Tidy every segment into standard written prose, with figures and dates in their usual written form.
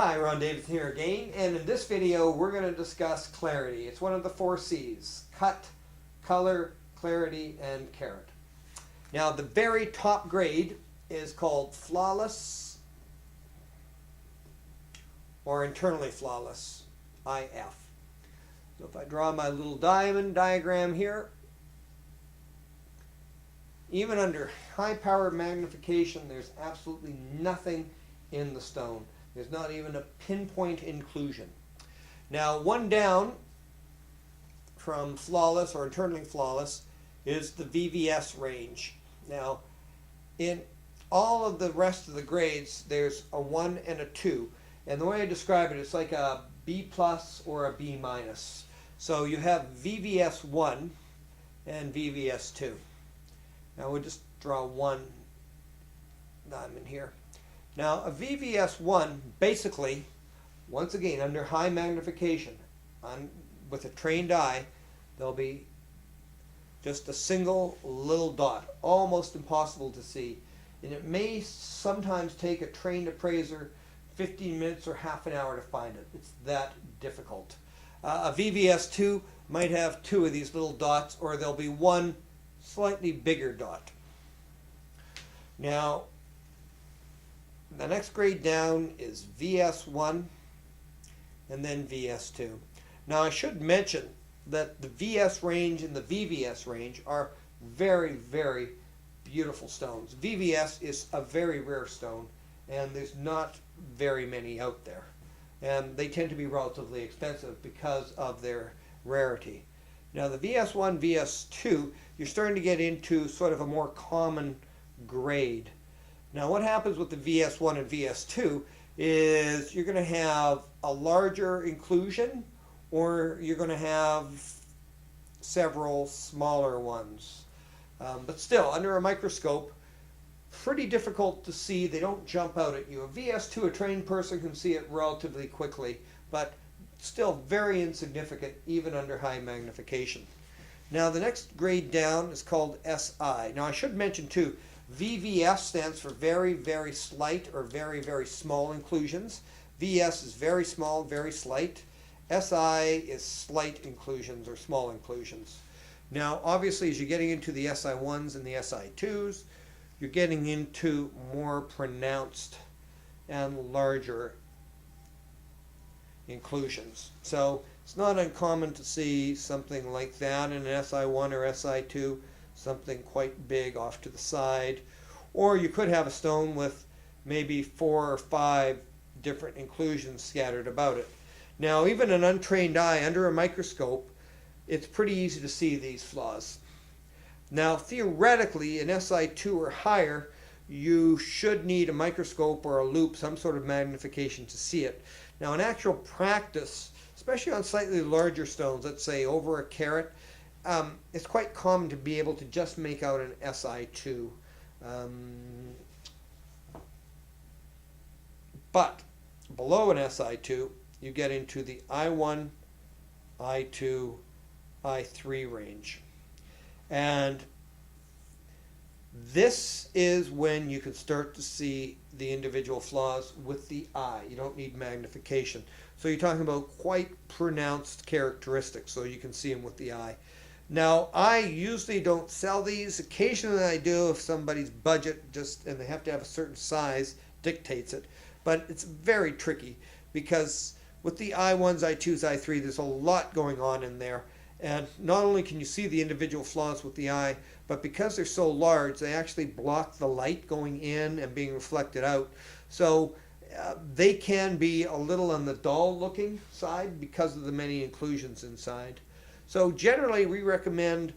Hi, Ron Davidson here again, and in this video we're going to discuss clarity. It's one of the 4 C's: cut, color, clarity, and carat. Now the very top grade is called flawless or internally flawless, IF. So if I draw my little diamond diagram here, even under high power magnification there's absolutely nothing in the stone. There's not even a pinpoint inclusion. Now, one down from flawless or internally flawless is the VVS range. Now, in all of the rest of the grades, there's a 1 and a 2. And the way I describe it, it's like a B plus or a B minus. So you have VVS 1 and VVS 2. Now we'll just draw one diamond here. Now a VVS 1, basically, once again under high magnification, with a trained eye, there'll be just a single little dot, almost impossible to see. And it may sometimes take a trained appraiser 15 minutes or half an hour to find it. It's that difficult. A VVS 2 might have 2 of these little dots, or there'll be one slightly bigger dot. Now, the next grade down is VS1 and then VS2. Now I should mention that the VS range and the VVS range are very, very beautiful stones. VVS is a very rare stone, and there's not very many out there. And they tend to be relatively expensive because of their rarity. Now the VS1, VS2, you're starting to get into sort of a more common grade. Now what happens with the VS1 and VS2 is you're going to have a larger inclusion, or you're going to have several smaller ones. But still, under a microscope, pretty difficult to see. They don't jump out at you. A VS2, a trained person can see it relatively quickly, but still very insignificant even under high magnification. Now the next grade down is called SI. Now I should mention too, VVS stands for very, very slight or very, very small inclusions. VS is very small, very slight. SI is slight inclusions or small inclusions. Now obviously as you're getting into the SI1s and the SI2s, you're getting into more pronounced and larger inclusions. So it's not uncommon to see something like that in an SI1 or SI2, something quite big off to the side. Or you could have a stone with maybe 4 or 5 different inclusions scattered about it. Now even an untrained eye under a microscope, it's pretty easy to see these flaws. Now theoretically in SI2 or higher, you should need a microscope or a loupe, some sort of magnification to see it. Now in actual practice, especially on slightly larger stones, let's say over a carat, it's quite common to be able to just make out an SI2. But below an SI2, you get into the I1, I2, I3 range. And this is when you can start to see the individual flaws with the eye. You don't need magnification. So you're talking about quite pronounced characteristics, so you can see them with the eye. Now, I usually don't sell these. Occasionally I do if somebody's budget and they have to have a certain size dictates it. But it's very tricky because with the I1s, I2s, I3, there's a lot going on in there. And not only can you see the individual flaws with the eye, but because they're so large, they actually block the light going in and being reflected out. So they can be a little on the dull looking side because of the many inclusions inside. So generally we recommend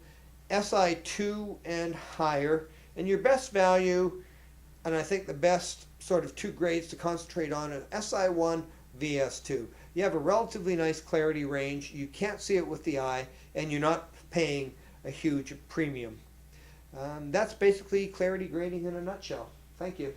SI2 and higher. And your best value, and I think the best sort of 2 grades to concentrate on, is SI1, VS2. You have a relatively nice clarity range. You can't see it with the eye, and you're not paying a huge premium. That's basically clarity grading in a nutshell. Thank you.